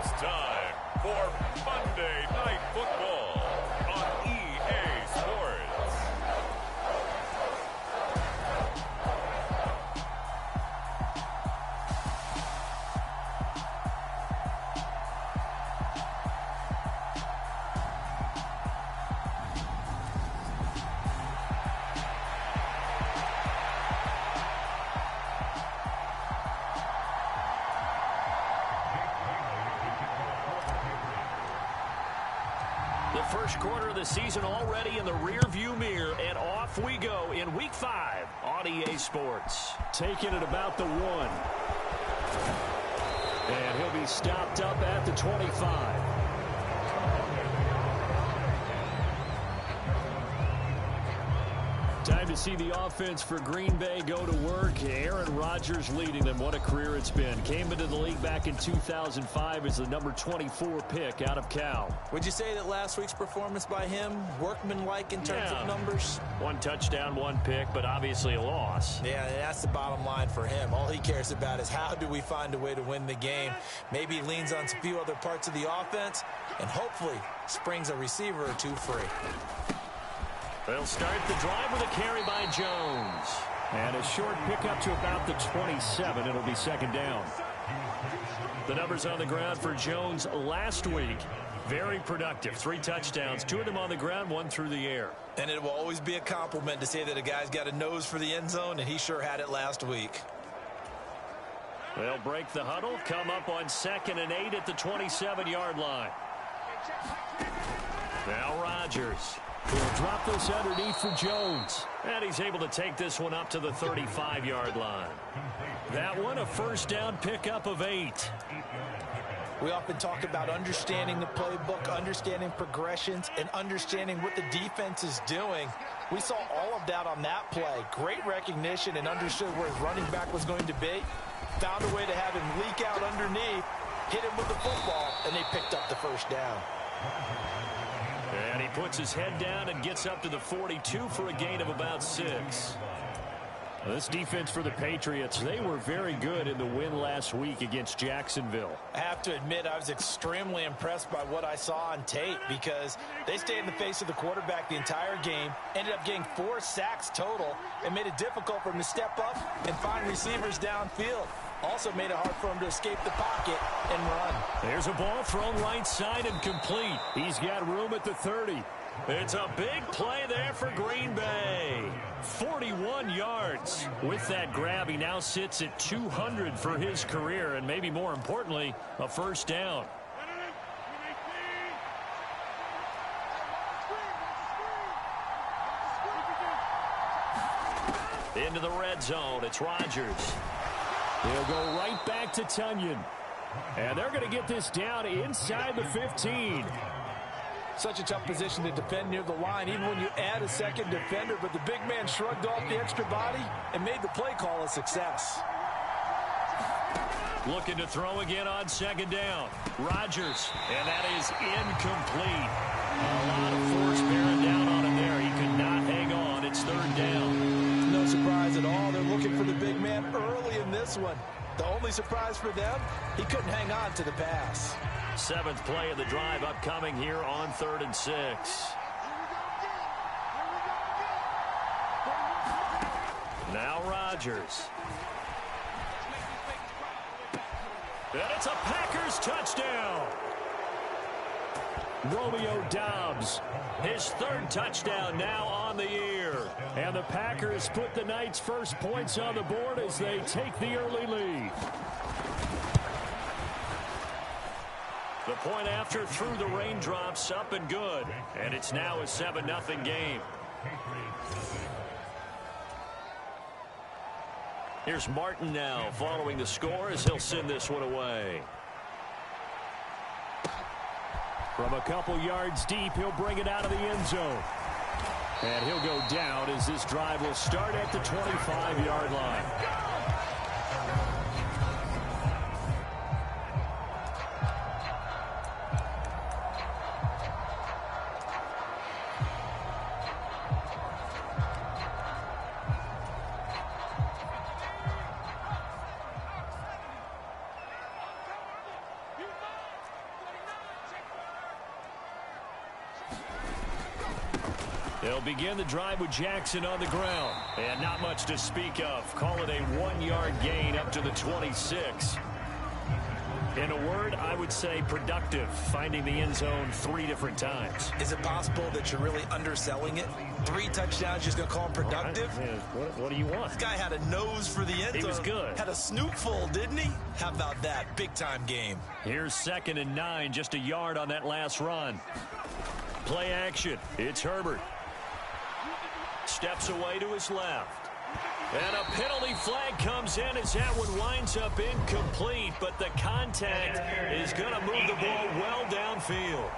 It's time for Monday Night Football on EA Sports. The first quarter of the season already in the rear-view mirror, and off we go in Week 5 on EA Sports. Taking it about the 1. And he'll be stopped up at the 25. Time to see the offense for Green Bay go to work. Aaron Rodgers leading them. What a career it's been. Came into the league back in 2005 as the number 24 pick out of Cal. Would you say that last week's performance by him, workmanlike in terms of numbers? 1 touchdown, 1 pick, but obviously a loss. Yeah, that's the bottom line for him. All he cares about is how do we find a way to win the game. Maybe he leans on a few other parts of the offense and hopefully springs a receiver or two free. They'll start the drive with a carry by Jones. And a short pickup to about the 27. It'll be second down. The numbers on the ground for Jones last week. Very productive. 3 touchdowns, 2 of them on the ground, 1 through the air. And it will always be a compliment to say that a guy's got a nose for the end zone, and he sure had it last week. They'll break the huddle, come up on 2nd and 8 at the 27-yard line. Now Rodgers. He'll drop this underneath for Jones. And he's able to take this one up to the 35-yard line. That one a first down pickup of 8. We often talk about understanding the playbook, understanding progressions, and understanding what the defense is doing. We saw all of that on that play. Great recognition and understood where his running back was going to be. Found a way to have him leak out underneath, hit him with the football, and they picked up the first down. And he puts his head down and gets up to the 42 for a gain of about 6. This defense for the Patriots, they were very good in the win last week against Jacksonville. I have to admit, I was extremely impressed by what I saw on tape because they stayed in the face of the quarterback the entire game, ended up getting 4 sacks total, and made it difficult for him to step up and find receivers downfield. Also made it hard for him to escape the pocket and run. There's a ball thrown right side and complete. He's got room at the 30. It's a big play there for Green Bay. 41 yards. With that grab, he now sits at 200 for his career, and maybe more importantly, a first down. Into the red zone, it's Rodgers. He'll go right back to Tunyon. And they're going to get this down inside the 15. Such a tough position to defend near the line, even when you add a second defender. But the big man shrugged off the extra body and made the play call a success. Looking to throw again on 2nd down. Rodgers, and that is incomplete. A lot of force bearing down on him there. He could not hang on. It's 3rd down. No surprise at all. They're looking for the big man early in this one. The only surprise for them, he couldn't hang on to the pass. 7th play of the drive upcoming here on 3rd and 6. Now Rodgers. And it's a Packers touchdown. Romeo Doubs. His 3rd touchdown now on the year. And the Packers put the Knights' first points on the board as they take the early lead. The point after through the raindrops, up and good. And it's now a 7-0 game. Here's Martin now following the score as he'll send this one away. From a couple yards deep, he'll bring it out of the end zone. And he'll go down as this drive will start at the 25-yard line. They'll begin the drive with Jackson on the ground. And not much to speak of. Call it a 1-yard gain up to the 26. In a word, I would say productive, finding the end zone 3 different times. Is it possible that you're really underselling it? 3 touchdowns, just going to call him productive? Right. What do you want? This guy had a nose for the end zone. He was good. Had a snootful, didn't he? How about that? Big-time game. Here's 2nd and 9, just a yard on that last run. Play action. It's Herbert. Steps away to his left. And a penalty flag comes in as that one winds up incomplete, but the contact is going to move the ball well downfield.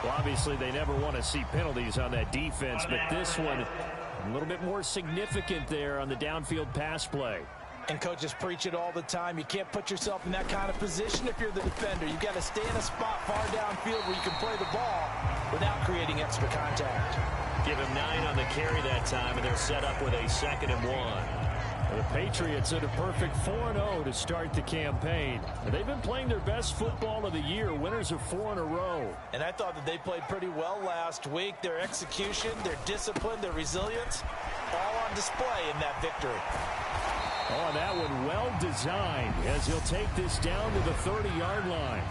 Well, obviously, they never want to see penalties on that defense, but this one a little bit more significant there on the downfield pass play. And coaches preach it all the time. You can't put yourself in that kind of position if you're the defender. You've got to stay in a spot far downfield where you can play the ball without creating extra contact. Give him 9 on the carry that time, and they're set up with a 2nd and 1. The Patriots at a perfect 4-0 to start the campaign. They've been playing their best football of the year, winners of 4 in a row. And I thought that they played pretty well last week. Their execution, their discipline, their resilience, all on display in that victory. Oh, that one well designed as he'll take this down to the 30-yard line.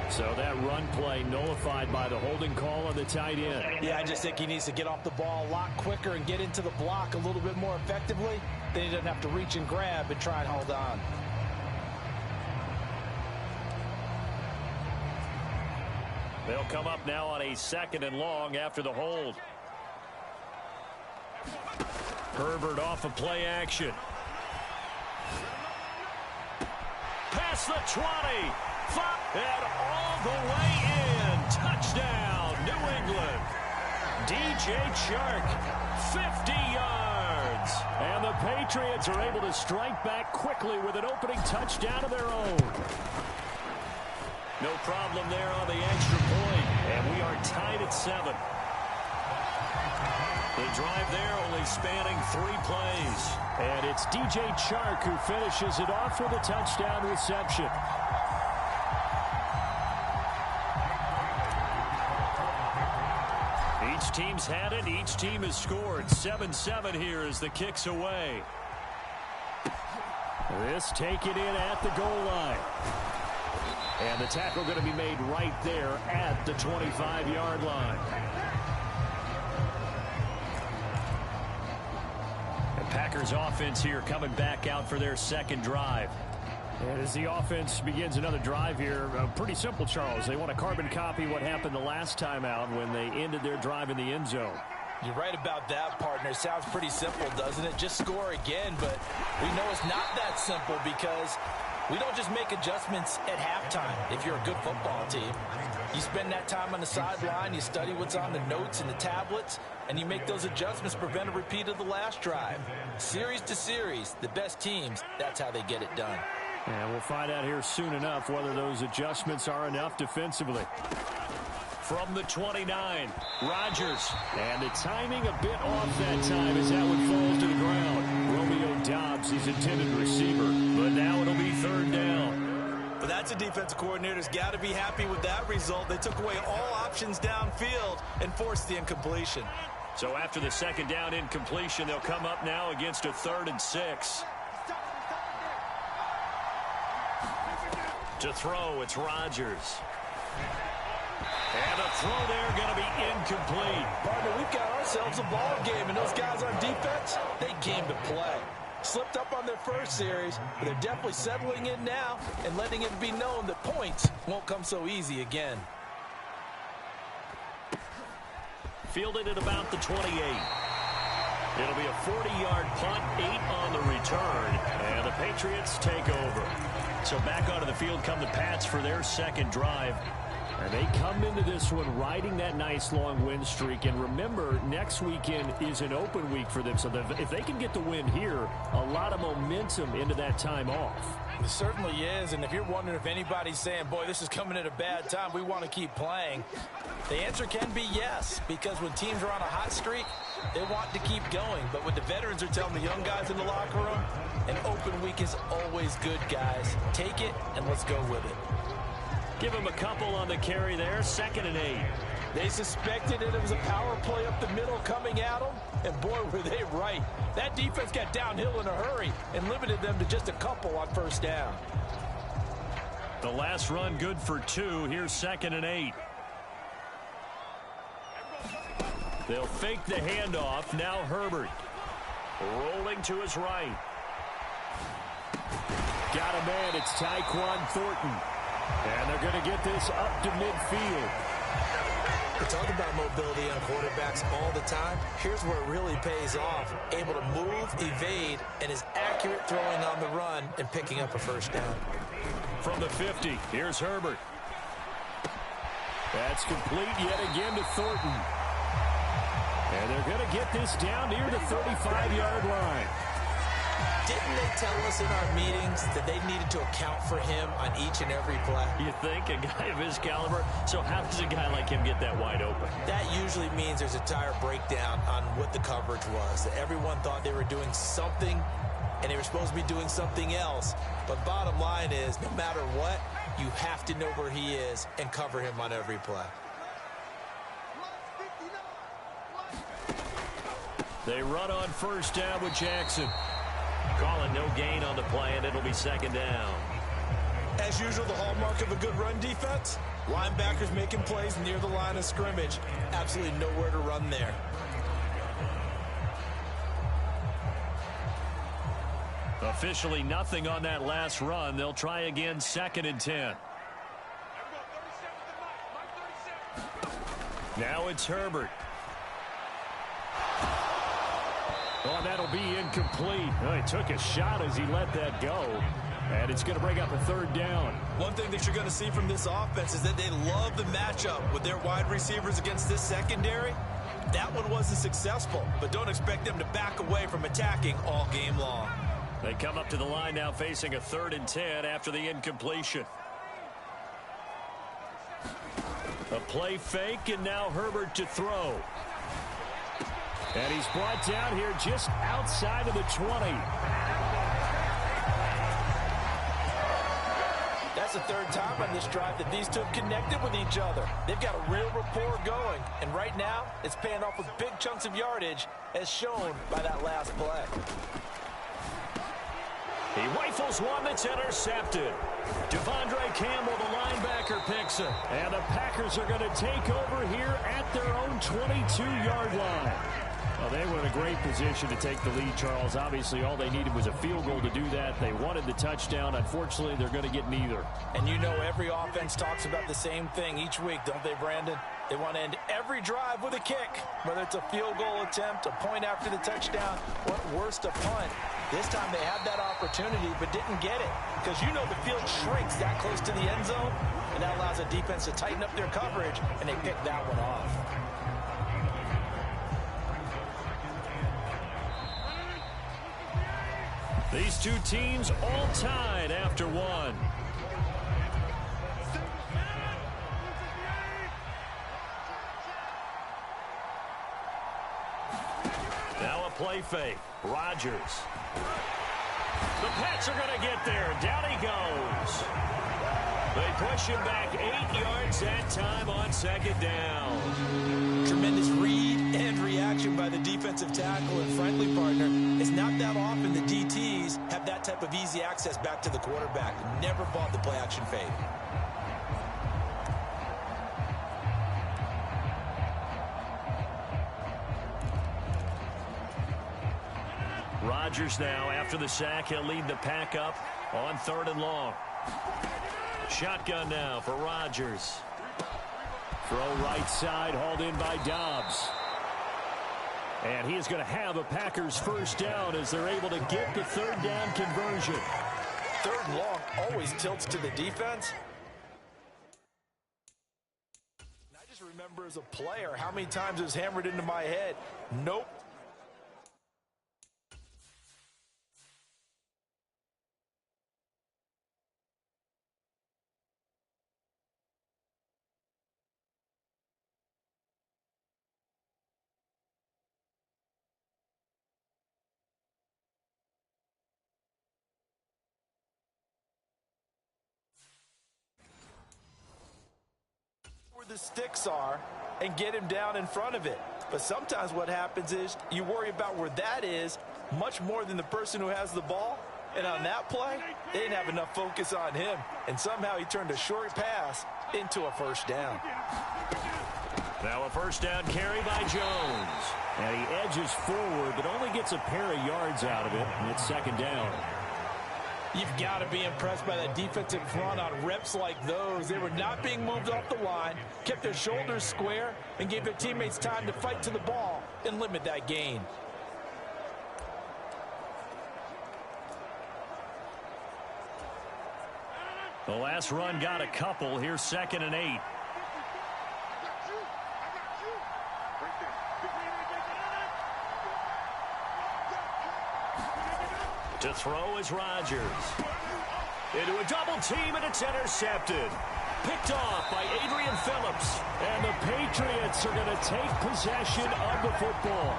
So that run play nullified by the holding call on the tight end. Yeah, I just think he needs to get off the ball a lot quicker and get into the block a little bit more effectively. Then he doesn't have to reach and grab and try and hold on. They'll come up now on a 2nd and long after the hold. Herbert off of play action. Past the 20. And all the way in. Touchdown, New England. DJ Chark, 50 yards. And the Patriots are able to strike back quickly with an opening touchdown of their own. No problem there on the extra point. And we are tied at 7. The drive there only spanning 3 plays. And it's DJ Chark who finishes it off with a touchdown reception. Each team's had it. Each team has scored. 7-7 here as the kick's away. This taken in at the goal line. And the tackle going to be made right there at the 25-yard line. The Packers offense here coming back out for their 2nd drive. And as the offense begins another drive here, pretty simple, Charles. They want to carbon copy what happened the last time out when they ended their drive in the end zone. You're right about that, partner. Sounds pretty simple, doesn't it? Just score again, but we know it's not that simple because we don't just make adjustments at halftime if you're a good football team. You spend that time on the sideline, you study what's on the notes and the tablets, and you make those adjustments, prevent a repeat of the last drive. Series to series, the best teams, that's how they get it done. And we'll find out here soon enough whether those adjustments are enough defensively. From the 29, Rodgers. And the timing a bit off that time as that one falls to the ground. Romeo Doubs, his intended receiver. But now it'll be 3rd down. But that's a defensive coordinator's got to be happy with that result. They took away all options downfield and forced the incompletion. So after the 2nd down incompletion, they'll come up now against a 3rd and 6. To throw, it's Rodgers. And a throw there going to be incomplete. Partner, we've got ourselves a ball game, and those guys on defense, they came to play. Slipped up on their first series, but they're definitely settling in now and letting it be known that points won't come so easy again. Fielded at about the 28. It'll be a 40-yard punt, 8 on the return, and the Patriots take over. So back onto the field come the Pats for their 2nd drive. And they come into this one riding that nice long win streak. And remember, next weekend is an open week for them. So if they can get the win here, a lot of momentum into that time off. It certainly is. And if you're wondering if anybody's saying, boy, this is coming at a bad time, we want to keep playing, the answer can be yes. Because when teams are on a hot streak, They want to keep going, but what the veterans are telling the young guys in the locker room, an open week is always good, guys. Take it, and let's go with it. Give him a couple on the carry there, 2nd and 8. They suspected it was a power play up the middle coming at them, and boy, were they right. That defense got downhill in a hurry and limited them to just a couple on 1st down. The last run good for 2. Here's 2nd and 8. They'll fake the handoff. Now Herbert. Rolling to his right. Got a man. It's Tyquan Thornton. And they're going to get this up to midfield. We talk about mobility on quarterbacks all the time. Here's where it really pays off. Able to move, evade, and is accurate throwing on the run and picking up a 1st down. From the 50, here's Herbert. That's complete yet again to Thornton. And they're going to get this down near the 35-yard line. Didn't they tell us in our meetings that they needed to account for him on each and every play? You think? A guy of his caliber? So how does a guy like him get that wide open? That usually means there's a tire breakdown on what the coverage was. That everyone thought they were doing something, and they were supposed to be doing something else. But bottom line is, no matter what, you have to know where he is and cover him on every play. They run on 1st down with Jackson. Calling no gain on the play, and it'll be 2nd down. As usual, the hallmark of a good run defense, linebackers making plays near the line of scrimmage. Absolutely nowhere to run there. Officially nothing on that last run. They'll try again, 2nd and 10. Now it's Herbert. Oh, that'll be incomplete. Oh, he took a shot as he let that go. And it's going to bring up a 3rd down. One thing that you're going to see from this offense is that they love the matchup with their wide receivers against this secondary. That one wasn't successful, but don't expect them to back away from attacking all game long. They come up to the line now facing a 3rd and 10 after the incompletion. A play fake, and now Herbert to throw. And he's brought down here just outside of the 20. That's the 3rd time on this drive that these two have connected with each other. They've got a real rapport going, and right now it's paying off with big chunks of yardage as shown by that last play. He rifles one that's intercepted. Devondre Campbell, the linebacker, picks it. And the Packers are going to take over here at their own 22-yard line. Well, they were in a great position to take the lead, Charles. Obviously, all they needed was a field goal to do that. They wanted the touchdown. Unfortunately, they're going to get neither. And you know every offense talks about the same thing each week, don't they, Brandon? They want to end every drive with a kick, whether it's a field goal attempt, a point after the touchdown, or at worst, a punt. This time they had that opportunity but didn't get it because you know the field shrinks that close to the end zone, and that allows the defense to tighten up their coverage, and they picked that one off. These two teams all tied after one. Now a play fake. Rodgers. The Pats are going to get there. Down he goes. They push him back 8 yards that time on 2nd down. Tremendous read and reaction by the defensive tackle and friendly partner. It's not that often the DTs have that type of easy access back to the quarterback. Never bought the play action fake. Rodgers now, after the sack, he'll lead the pack up on 3rd and long. Shotgun now for Rodgers. Throw right side, hauled in by Dobbs. And he is going to have a Packers 1st down as they're able to get the 3rd down conversion. 3rd and long always tilts to the defense. I just remember as a player how many times it was hammered into my head. Nope. the sticks are and get him down in front of it. But sometimes what happens is you worry about where that is much more than the person who has the ball. And on that play, they didn't have enough focus on him. And somehow he turned a short pass into a first down. Now a first down carry by Jones. And he edges forward, but only gets a pair of yards out of it. And it's second down. You've got to be impressed by that defensive front on reps like those. They were not being moved off the line, kept their shoulders square, and gave their teammates time to fight to the ball and limit that gain. The last run got a couple. Here's 2nd and 8. To throw is Rodgers. Into a double team, and it's intercepted. Picked off by Adrian Phillips. And the Patriots are going to take possession of the football.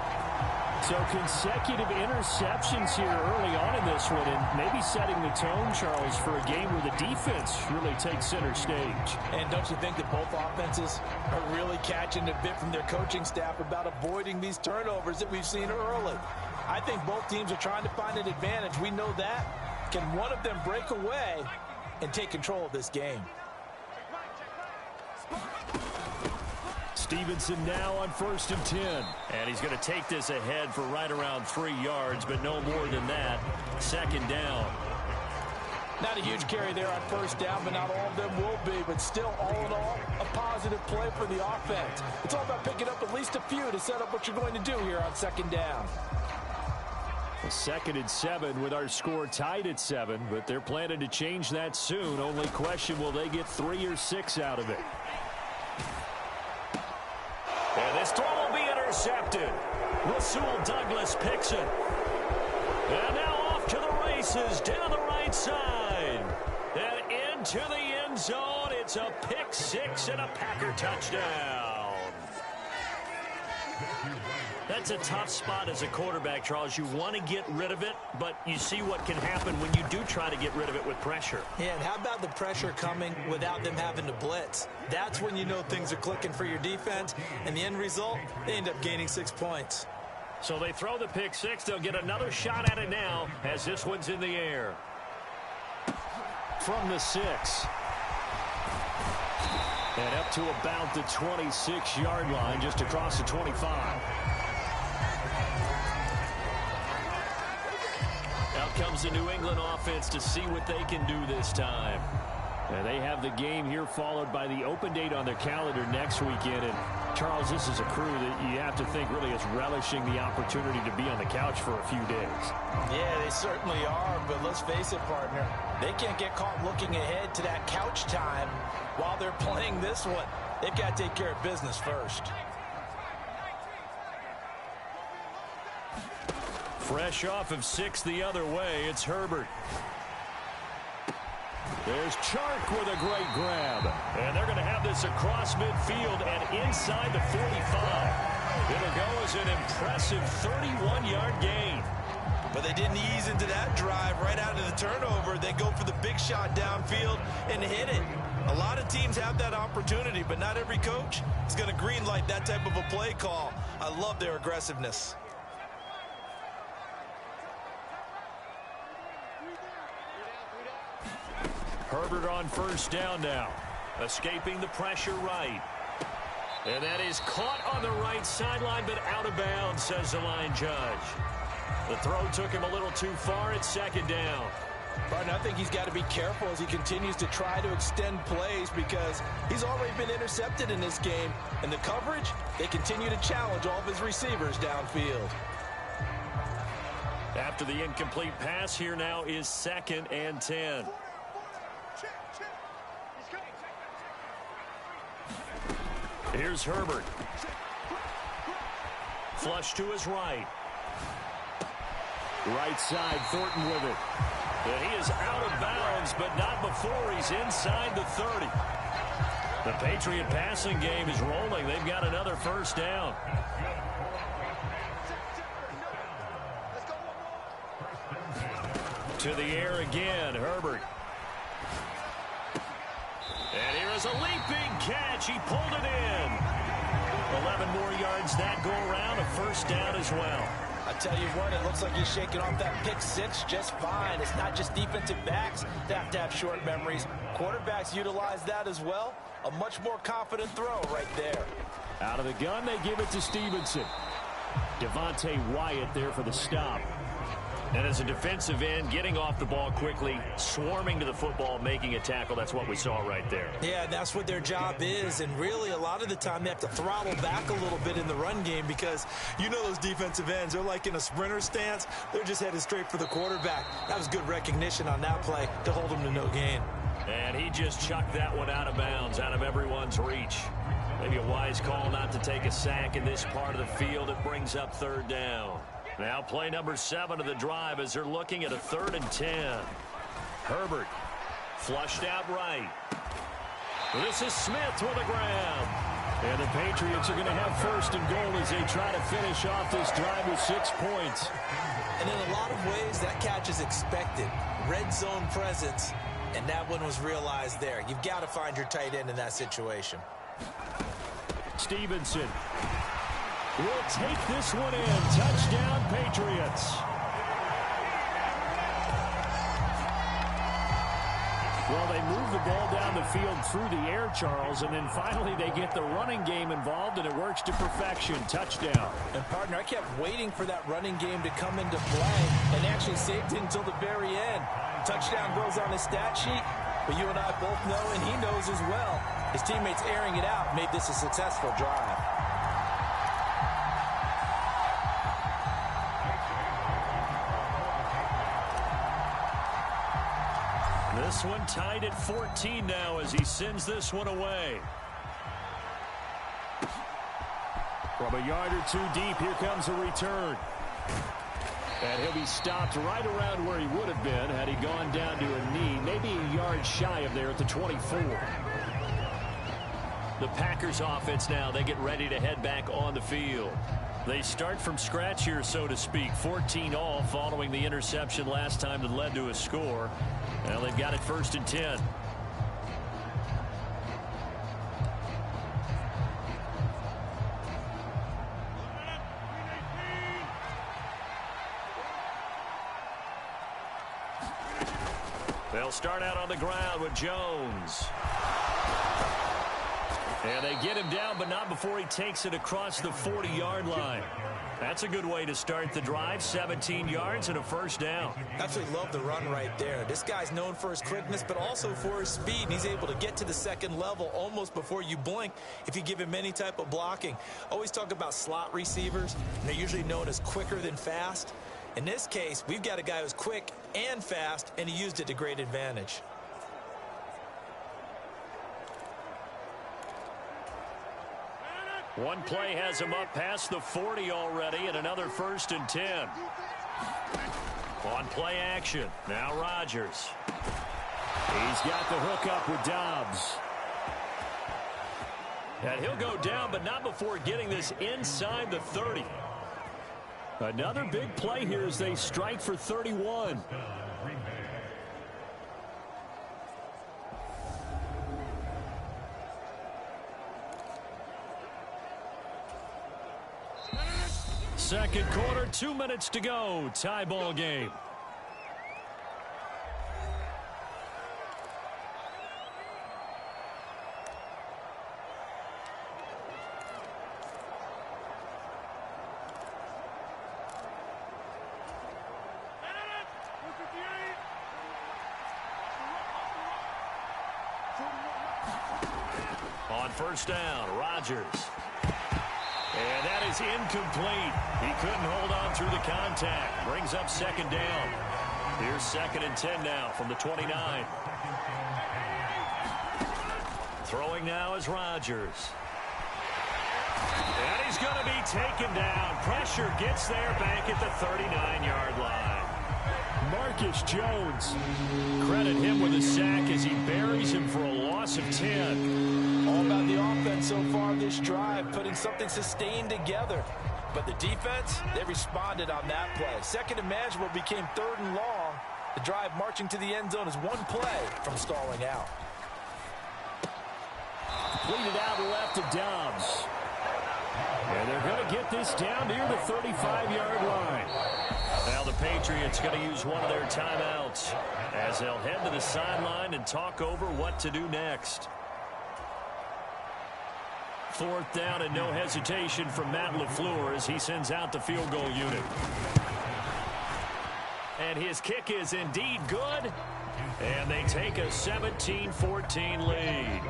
So consecutive interceptions here early on in this one, and maybe setting the tone, Charles, for a game where the defense really takes center stage. And don't you think that both offenses are really catching a bit from their coaching staff about avoiding these turnovers that we've seen early? I think both teams are trying to find an advantage. We know that. Can one of them break away and take control of this game? Stevenson now on 1st and 10. And he's going to take this ahead for right around 3 yards, but no more than that. 2nd down. Not a huge carry there on 1st down, but not all of them will be. But still, all in all, a positive play for the offense. It's all about picking up at least a few to set up what you're going to do here on 2nd down. 2nd and 7 with our score tied at 7, but they're planning to change that soon. Only question, will they get 3 or 6 out of it? And this throw will be intercepted. Rasul Douglas picks it. And now off to the races down the right side. And into the end zone. It's a pick 6 and a Packer touchdown. That's a tough spot as a quarterback, Charles. You want to get rid of it, but you see what can happen when you do try to get rid of it with pressure. Yeah, and how about the pressure coming without them having to blitz? That's when you know things are clicking for your defense, and the end result, they end up gaining 6 points. So they throw the pick 6. They'll get another shot at it now as this one's in the air. From the 6. And up to about the 26-yard line, just across the 25. Out comes the New England offense to see what they can do this time. And they have the game here followed by the open date on their calendar next weekend. And, Charles, this is a crew that you have to think really is relishing the opportunity to be on the couch for a few days. Yeah, they certainly are, but let's face it, partner. They can't get caught looking ahead to that couch time while they're playing this one. They've got to take care of business first. Fresh off of 6 the other way, it's Herbert. There's Chark with a great grab. And they're going to have this across midfield and inside the 45. It'll go as an impressive 31-yard gain. But they didn't ease into that drive right out of the turnover. They go for the big shot downfield and hit it. A lot of teams have that opportunity, but not every coach is going to green light that type of a play call. I love their aggressiveness. Herbert on 1st down now. Escaping the pressure right. And that is caught on the right sideline, but out of bounds, says the line judge. The throw took him a little too far. It's 2nd down. But I think he's got to be careful as he continues to try to extend plays because he's already been intercepted in this game. And the coverage, they continue to challenge all of his receivers downfield. After the incomplete pass, here now is 2nd and 10. Here's Herbert. Flush to his right. Right side, Thornton with it. And he is out of bounds, but not before he's inside the 30. The Patriot passing game is rolling. They've got another 1st down. To the air again, Herbert. And here is was a leaping catch. He pulled it in. 11 more yards that go around, a first down as well. I tell you what, it looks like he's shaking off that pick six just fine. It's not just defensive backs that have to have short memories. Quarterbacks utilize that as well. A much more confident throw right there. Out of the gun, they give it to Stevenson. Devontae Wyatt there for the stop. And as a defensive end, getting off the ball quickly, swarming to the football, making a tackle, that's what we saw right there. Yeah, that's what their job is, and really a lot of the time they have to throttle back a little bit in the run game because you know those defensive ends, they're like in a sprinter stance. They're just headed straight for the quarterback. That was good recognition on that play to hold him to no gain. And he just chucked that one out of bounds, out of everyone's reach. Maybe a wise call not to take a sack in this part of the field. It brings up third down. Now play number 7 of the drive as they're looking at a 3rd and 10. Herbert flushed out right. This is Smith with a grab. And the Patriots are going to have 1st and goal as they try to finish off this drive with 6 points. And in a lot of ways, that catch is expected. Red zone presence, and that one was realized there. You've got to find your tight end in that situation. Stevenson will take this one in. Touchdown, Patriots. Well, they move the ball down the field through the air, Charles, and then finally they get the running game involved, and it works to perfection. Touchdown. And, partner, I kept waiting for that running game to come into play and actually saved it until the very end. Touchdown goes on his stat sheet, but you and I both know, and he knows as well, his teammates airing it out made this a successful drive. This one tied at 14 now as he sends this one away. From a yard or 2 deep, here comes a return. And he'll be stopped right around where he would have been had he gone down to a knee, maybe a yard shy of there at the 24. The Packers offense now, they get ready to head back on the field. They start from scratch here, so to speak. 14 all following the interception last time that led to a score. Well, they've got it 1st and 10. They'll start out on the ground with Jones. And they get him down, but not before he takes it across the 40-yard line. That's a good way to start the drive. 17 yards and a first down. Absolutely love the run right there. This guy's known for his quickness, but also for his speed. And he's able to get to the second level almost before you blink if you give him any type of blocking. Always talk about slot receivers, and they're usually known as quicker than fast. In this case, we've got a guy who's quick and fast, and he used it to great advantage. One play has him up past the 40 already, and another 1st and 10. On play action, now Rodgers. He's got the hook up with Dobbs. And he'll go down, but not before getting this inside the 30. Another big play here as they strike for 31. Second quarter, 2 minutes to go. Tie ball game. On first down, Rodgers. And that is incomplete. He couldn't hold on through the contact. Brings up 2nd down. Here's 2nd and 10 now from the 29. Throwing now is Rodgers. And he's going to be taken down. Pressure gets there back at the 39-yard line. Marcus Jones. Credit him with a sack as he buries him for a loss of 10. All about the offense so far this drive, putting something sustained together. But the defense, they responded on that play. 2nd and manageable became 3rd and long. The drive marching to the end zone is one play from stalling out. completed out left to Dobbs. And they're going to get this down near the 35-yard line. Now the Patriots going to use one of their timeouts as they'll head to the sideline and talk over what to do next. 4th down and no hesitation from Matt LaFleur as he sends out the field goal unit. And his kick is indeed good. And they take a 17-14 lead.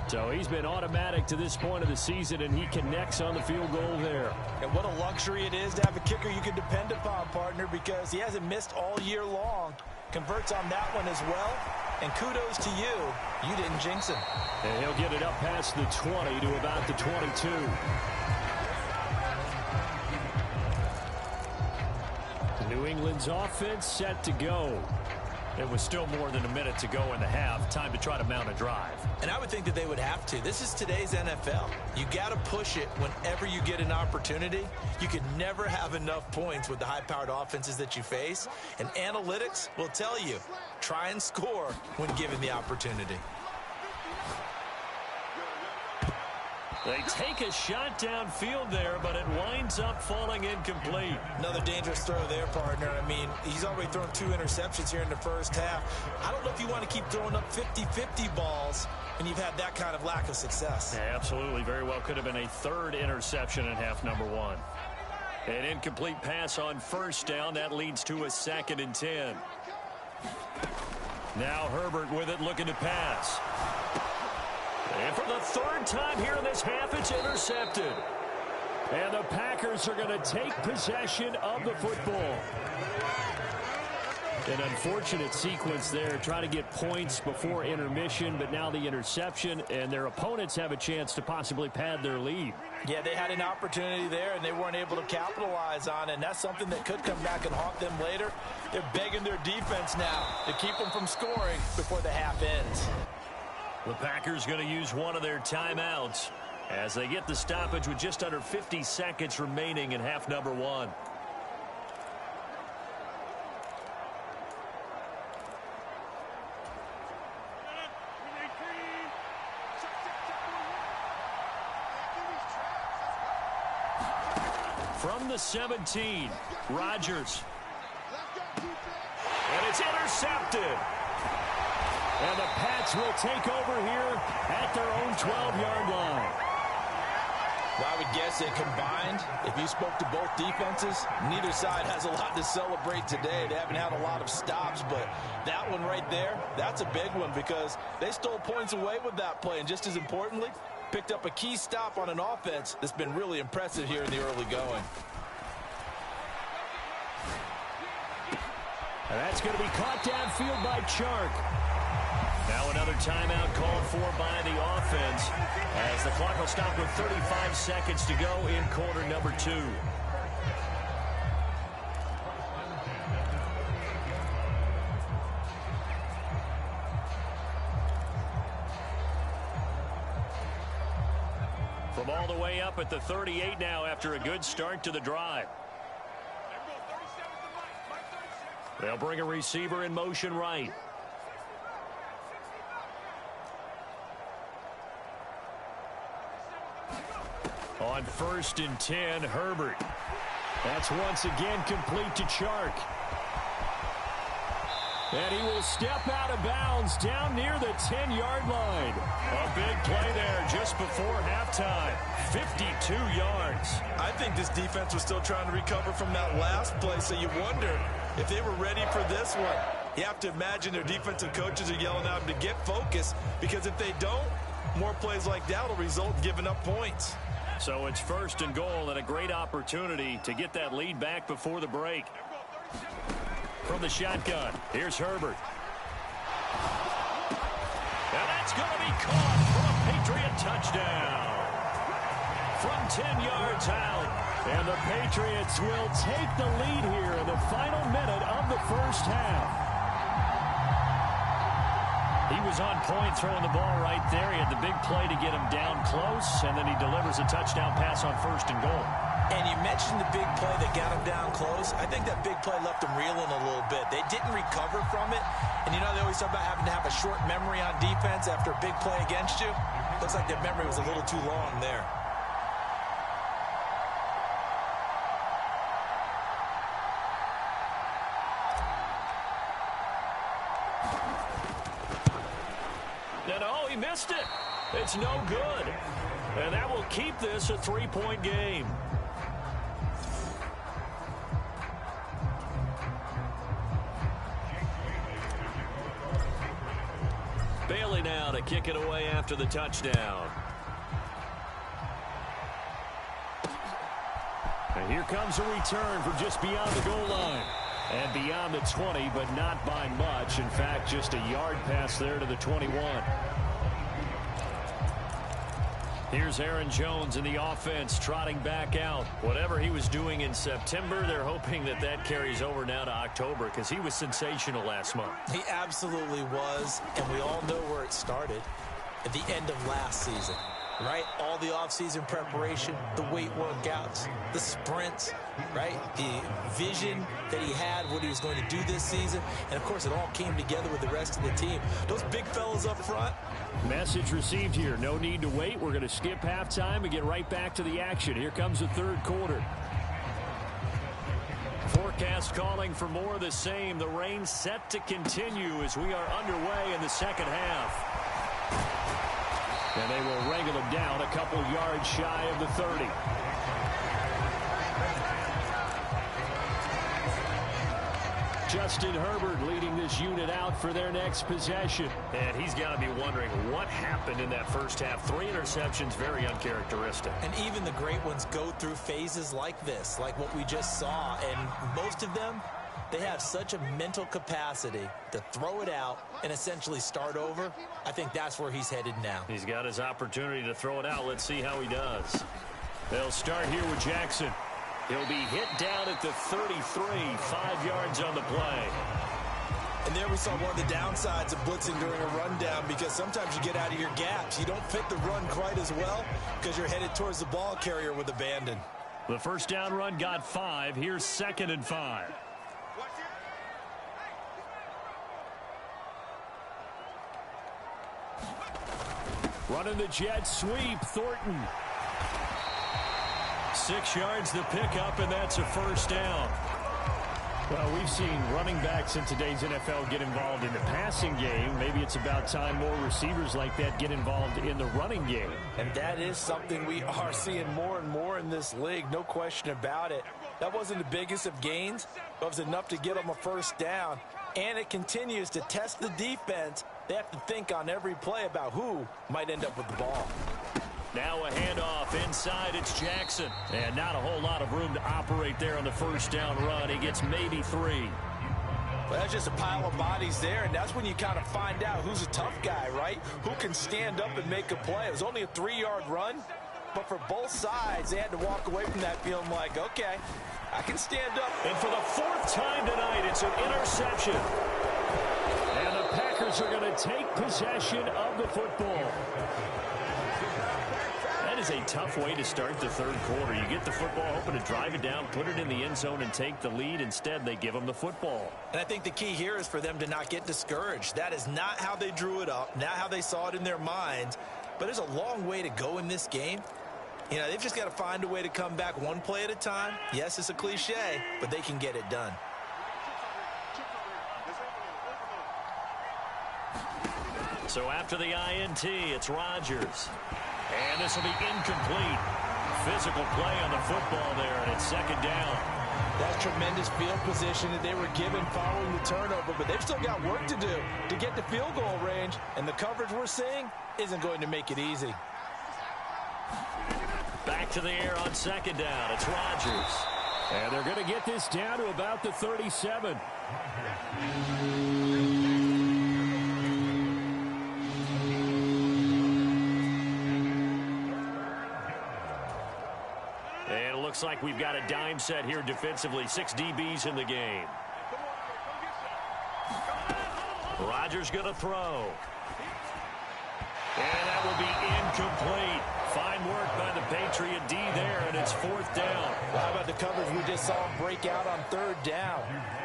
So he's been automatic to this point of the season, and he connects on the field goal there. And what a luxury it is to have a kicker you can depend upon, partner, because he hasn't missed all year long. Converts on that one as well. And kudos to you. You didn't jinx him. And he'll get it up past the 20 to about the 22. New England's offense set to go. It was still more than a minute to go in the half. Time to try to mount a drive. And I would think that they would have to. This is today's NFL. You got to push it whenever you get an opportunity. You can never have enough points with the high-powered offenses that you face. And analytics will tell you, try and score when given the opportunity. They take a shot downfield there, but it winds up falling incomplete. Another dangerous throw there, partner. I mean, he's already thrown 2 interceptions here in the first half. I don't know if you want to keep throwing up 50-50 balls when you've had that kind of lack of success. Yeah, absolutely. Very well could have been a 3rd interception in half number 1. An incomplete pass on 1st down. That leads to a 2nd and 10. Now Herbert with it, looking to pass. And for the 3rd time here in this half, it's intercepted. And the Packers are going to take possession of the football. An unfortunate sequence there, trying to get points before intermission, but now the interception, and their opponents have a chance to possibly pad their lead. Yeah, they had an opportunity there, and they weren't able to capitalize on it, and that's something that could come back and haunt them later. They're begging their defense now to keep them from scoring before the half ends. The Packers going to use one of their timeouts as they get the stoppage with just under 50 seconds remaining in half number 1. From the 17, Rodgers. And it's intercepted. And the Pats will take over here at their own 12-yard line. Well, I would guess that combined, if you spoke to both defenses, neither side has a lot to celebrate today. They haven't had a lot of stops, but that one right there, that's a big one because they stole points away with that play. And just as importantly, picked up a key stop on an offense that's been really impressive here in the early going. And that's going to be caught downfield by Chark. Now another timeout called for by the offense as the clock will stop with 35 seconds to go in quarter number 2. From all the way up at the 38 now after a good start to the drive. They'll bring a receiver in motion right. On 1st and 10, Herbert. That's once again complete to Chark. And he will step out of bounds down near the 10-yard line. A big play there just before halftime. 52 yards. I think this defense was still trying to recover from that last play, so you wonder if they were ready for this one. You have to imagine their defensive coaches are yelling at them to get focused, because if they don't, more plays like that will result in giving up points. So it's 1st and goal and a great opportunity to get that lead back before the break. From the shotgun, here's Herbert. And that's going to be caught for a Patriot touchdown. From 10 yards out. And the Patriots will take the lead here in the final minute of the first half. He was on point throwing the ball right there. He had the big play to get him down close, and then he delivers a touchdown pass on 1st and goal. And you mentioned the big play that got him down close. I think that big play left him reeling a little bit. They didn't recover from it. And you know they always talk about having to have a short memory on defense after a big play against you. Looks like their memory was a little too long there. And oh, he missed it. It's no good. And that will keep this a 3-point game. Bailey now to kick it away after the touchdown. And here comes a return from just beyond the goal line. And beyond the 20, but not by much. In fact, just a yard pass there to the 21. Here's Aaron Jones in the offense, trotting back out. Whatever he was doing in September, they're hoping that that carries over now to October because he was sensational last month. He absolutely was, and we all know where it started at the end of last season, right? All the offseason preparation, the weight workouts, the sprints, right? The vision that he had, what he was going to do this season, and, of course, it all came together with the rest of the team. Those big fellas up front. Message received here. No need to wait. We're going to skip halftime and get right back to the action. Here comes the third quarter. Forecast calling for more of the same. The rain set to continue as we are underway in the second half. And they will wrangle him down a couple yards shy of the 30. Justin Herbert leading this unit out for their next possession. And he's got to be wondering what happened in that first half. 3 interceptions, very uncharacteristic. And even the great ones go through phases like this, like what we just saw. And most of them, they have such a mental capacity to throw it out and essentially start over. I think that's where he's headed now. He's got his opportunity to throw it out. Let's see how he does. They'll start here with Jackson. He'll be hit down at the 33, 5 yards on the play. And there we saw one of the downsides of blitzing during a rundown because sometimes you get out of your gaps. You don't fit the run quite as well because you're headed towards the ball carrier with abandon. The first down run got 5. Here's 2nd and 5. Running the jet sweep, Thornton. 6 yards the pickup, and that's a first down. Well, we've seen running backs in today's NFL get involved in the passing game. Maybe it's about time more receivers like that get involved in the running game. And that is something we are seeing more and more in this league, no question about it. That wasn't the biggest of gains, but it was enough to get them a first down. And it continues to test the defense. They have to think on every play about who might end up with the ball. Now a handoff inside. It's Jackson. And not a whole lot of room to operate there on the first down run. He gets maybe 3. Well, that's just a pile of bodies there, and that's when you kind of find out who's a tough guy, right? Who can stand up and make a play. It was only a 3-yard run, but for both sides, they had to walk away from that feeling like, okay, I can stand up. And for the 4th time tonight, it's an interception. And the Packers are going to take possession of the football. That is a tough way to start the third quarter. You get the football, hoping to drive it down, put it in the end zone, and take the lead. Instead, they give them the football. And I think the key here is for them to not get discouraged. That is not how they drew it up, not how they saw it in their minds. But there's a long way to go in this game. You know, they've just got to find a way to come back one play at a time. Yes, it's a cliche, but they can get it done. So after the INT, it's Rodgers. And this will be incomplete. Physical play on the football there, and it's 2nd down. That's tremendous field position that they were given following the turnover, but they've still got work to do to get to field goal range, and the coverage we're seeing isn't going to make it easy. Back to the air on 2nd down. It's Rodgers. And they're going to get this down to about the 37. And it looks like we've got a dime set here defensively. 6 DBs in the game. Rodgers going to throw. And that will be incomplete. Fine work by the Patriot D there, and it's 4th down. Well, how about the coverage we just saw break out on 3rd down?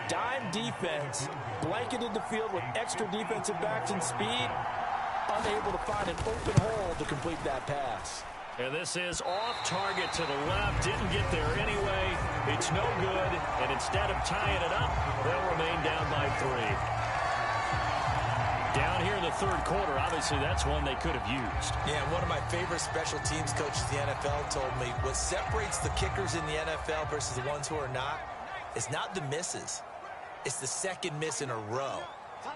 Dime defense, blanketed the field with extra defensive backs and speed, unable to find an open hole to complete that pass. And this is off target to the left. Didn't get there anyway. It's no good. And instead of tying it up, they'll remain down by 3. Down here in the 3rd quarter, obviously that's one they could have used. Yeah, one of my favorite special teams coaches in the NFL told me what separates the kickers in the NFL versus the ones who are not is not the misses. It's the second miss in a row.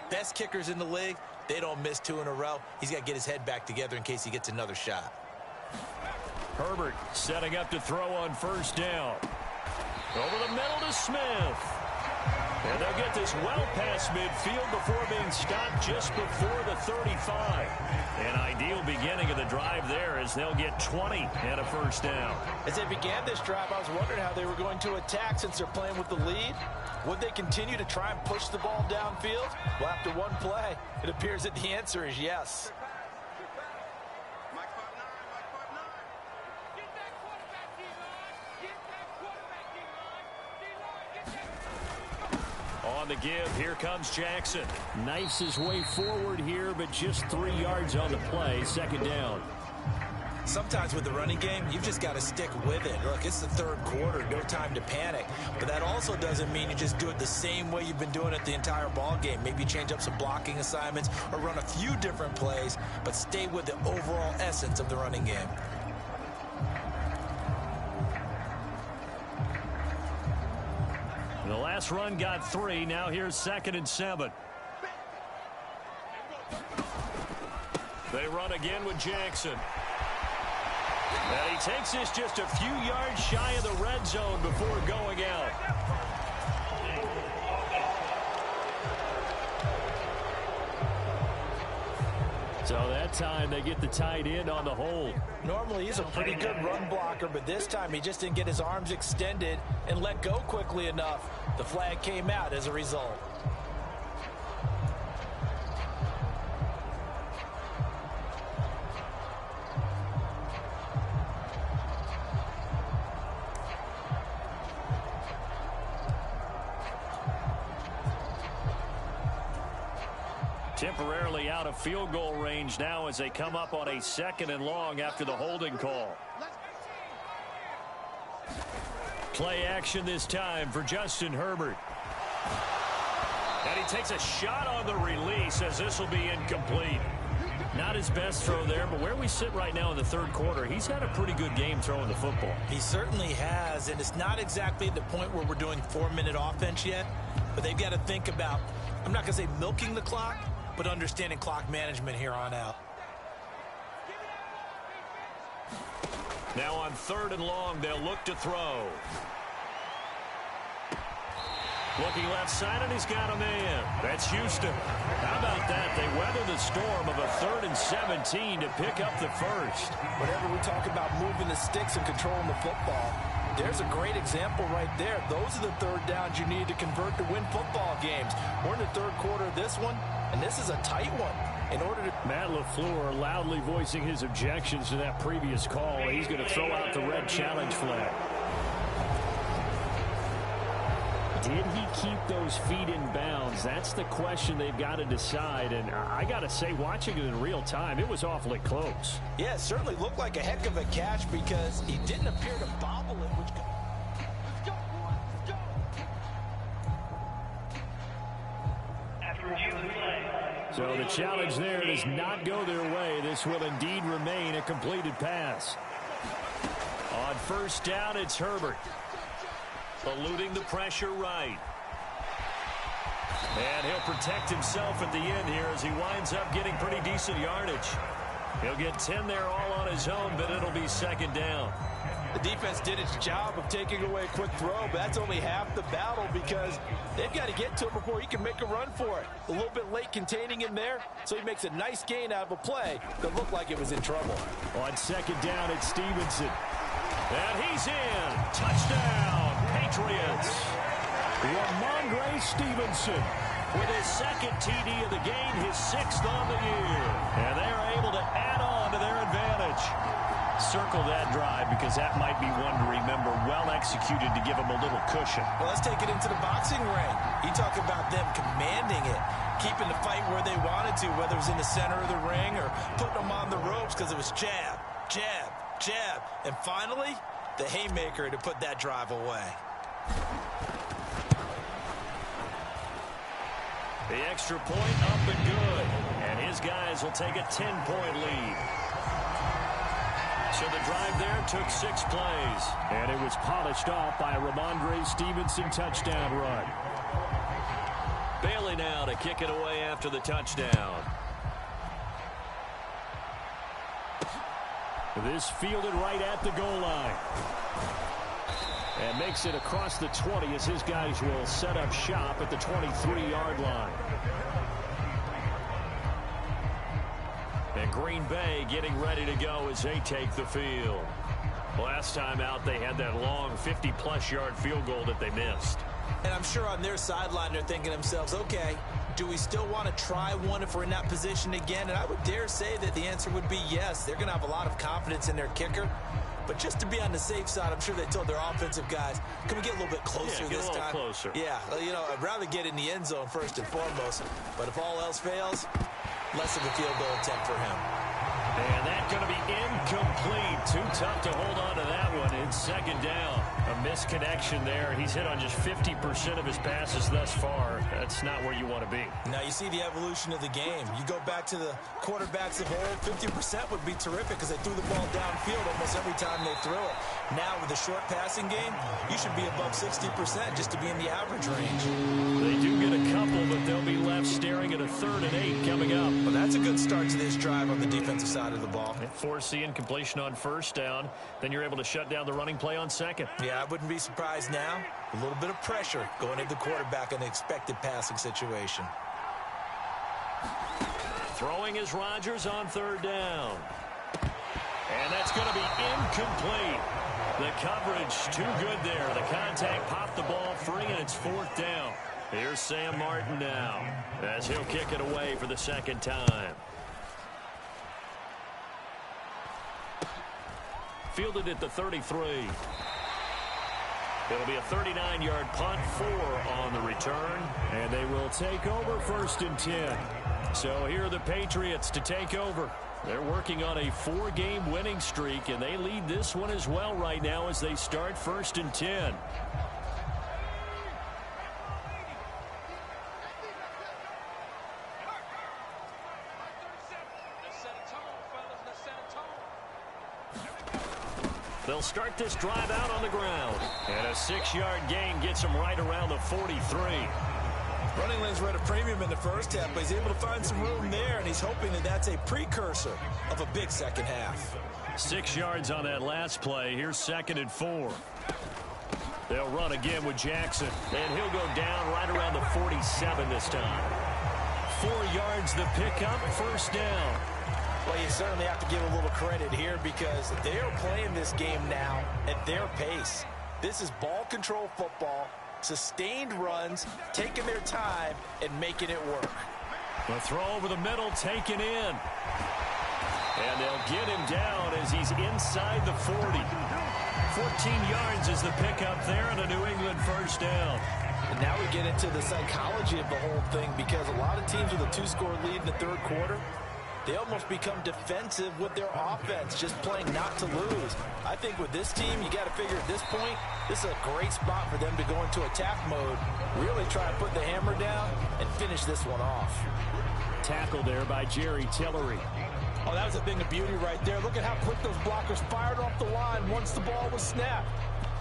Best kickers in the league, they don't miss 2 in a row. He's got to get his head back together in case he gets another shot. Herbert setting up to throw on 1st down. Over the middle to Smith. And they'll get this well past midfield before being stopped just before the 35. An ideal beginning of the drive there as they'll get 20 and a 1st down. As they began this drive, I was wondering how they were going to attack since they're playing with the lead. Would they continue to try and push the ball downfield? Well, after one play, it appears that the answer is yes. On the give, here comes Jackson. Knifes his way forward here, but just 3 yards on the play. 2nd down. Sometimes with the running game, you've just got to stick with it. Look, it's the 3rd quarter, no time to panic. But that also doesn't mean you just do it the same way you've been doing it the entire ball game. Maybe change up some blocking assignments or run a few different plays, but stay with the overall essence of the running game. And the last run got 3. Now here's 2nd and 7. They run again with Jackson. And he takes this just a few yards shy of the red zone before going out. So that time they get the tight end on the hold. Normally he's a pretty good run blocker, but this time he just didn't get his arms extended and let go quickly enough. The flag came out as a result. Temporarily out of field goal range now as they come up on a 2nd and long after the holding call. Play action this time for Justin Herbert. And he takes a shot on the release as this will be incomplete. Not his best throw there, but where we sit right now in the 3rd quarter, he's had a pretty good game throwing the football. He certainly has, and it's not exactly the point where we're doing 4-minute offense yet, but they've got to think about, I'm not going to say milking the clock, but understanding clock management here on out. Now on 3rd and long, they'll look to throw. Looking left side, and he's got a man. That's Houston. How about that? They weather the storm of a 3rd and 17 to pick up the 1st. Whenever we talk about moving the sticks and controlling the football, there's a great example right there. Those are the 3rd downs you need to convert to win football games. We're in the 3rd quarter of this one, and this is a tight one. In order to Matt LaFleur loudly voicing his objections to that previous call. He's going to throw out the red challenge flag. Did he keep those feet in bounds? That's the question they've got to decide. And I got to say, watching it in real time, it was awfully close. Yeah, it certainly looked like a heck of a catch because he didn't appear to bobble it, which could... So the challenge there does not go their way. This will indeed remain a completed pass. On 1st down, it's Herbert. Eluding the pressure right. And he'll protect himself at the end here as he winds up getting pretty decent yardage. He'll get 10 there all on his own, but it'll be 2nd down. The defense did its job of taking away a quick throw, but that's only half the battle because they've got to get to him before he can make a run for it. A little bit late containing him there, so he makes a nice gain out of a play that looked like it was in trouble. On 2nd down, it's Stevenson. And he's in. Touchdown, Patriots. Ramondre Stevenson with his 2nd TD of the game, his 6th on the year. And they are able to add on to their advantage. circle that drive because that might be one to remember. Well executed to give them a little cushion. Well, let's take it into the boxing ring. You talk about them commanding it, keeping the fight where they wanted to, whether it was in the center of the ring or putting them on the ropes because it was jab, jab, jab. And finally, the haymaker to put that drive away. The extra point up and good. And his guys will take a 10-point lead. So the drive there took 6 plays. And it was polished off by a Ramondre Stevenson touchdown run. Bailey now to kick it away after the touchdown. This fielded right at the goal line. And makes it across the 20 as his guys will set up shop at the 23-yard line. And Green Bay getting ready to go as they take the field. Last time out, they had that long 50-plus yard field goal that they missed. And I'm sure on their sideline they're thinking to themselves, okay, do we still want to try one if we're in that position again? And I would dare say that the answer would be yes. They're going to have a lot of confidence in their kicker. But just to be on the safe side, I'm sure they told their offensive guys, can we get a little bit closer this time? Closer. Yeah, you know, I'd rather get in the end zone first and foremost. But if all else fails, less of a field goal attempt for him. And that's going to be incomplete. Too tough to hold on to that one. It's second down. A misconnection there. He's hit on just 50% of his passes thus far. That's not where you want to be. Now you see the evolution of the game. You go back to the quarterbacks of old, 50% would be terrific because they threw the ball downfield almost every time they threw it. Now with the short passing game, you should be above 60% just to be in the average range. They do get a couple, but they'll be left staring at a 3rd and 8 coming up. Well, that's a good start to this drive on the defensive side of the ball. Force the incompletion on first down. Then you're able to shut down the running play on second. Yeah, I wouldn't be surprised now. A little bit of pressure going into the quarterback in an expected passing situation. Throwing is Rodgers on 3rd down. And that's going to be incomplete. The coverage too good there. The contact popped the ball free, and it's 4th down. Here's Sam Martin now as he'll kick it away for the 2nd time. Fielded at the 33. It'll be a 39-yard punt, 4 on the return. And they will take over 1st and 10. So here are the Patriots to take over. They're working on a 4-game winning streak, and they lead this one as well right now as they start 1st and 10. They'll start this drive out on the ground. And a 6-yard gain gets them right around the 43. Running lanes were at a premium in the first half, but he's able to find some room there, and he's hoping that that's a precursor of a big second half. 6 yards on that last play. Here's 2nd and 4. They'll run again with Jackson, and he'll go down right around the 47 this time. 4 yards the pickup, 1st down. Well, you certainly have to give a little credit here because they are playing this game now at their pace. This is ball control football, sustained runs, taking their time and making it work. The throw over the middle, taken in. And they'll get him down as he's inside the 40. 14 yards is the pickup there and a New England 1st down. And now we get into the psychology of the whole thing because a lot of teams with a 2-score lead in the 3rd quarter, they almost become defensive with their offense, just playing not to lose. I think with this team, you got to figure at this point, this is a great spot for them to go into attack mode, really try to put the hammer down and finish this one off. Tackle there by Jerry Tillery. Oh, that was a thing of beauty right there. Look at how quick those blockers fired off the line once the ball was snapped.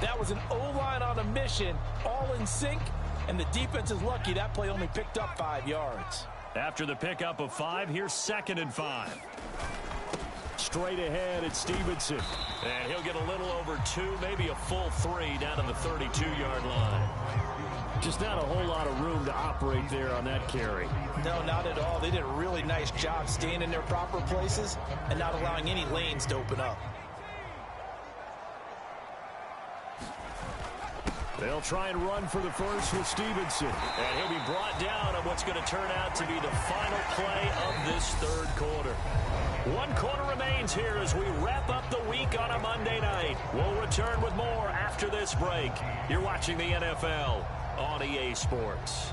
That was an O-line on a mission, all in sync, and the defense is lucky that play only picked up 5 yards. After the pickup of 5, here's 2nd and 5. Straight ahead at Stevenson. And he'll get a little over 2, maybe a full 3 down to the 32-yard line. Just not a whole lot of room to operate there on that carry. No, not at all. They did a really nice job staying in their proper places and not allowing any lanes to open up. They'll try and run for the first with Stevenson. And he'll be brought down on what's going to turn out to be the final play of this 3rd quarter. 1 quarter remains here as we wrap up the week on a Monday night. We'll return with more after this break. You're watching the NFL on EA Sports.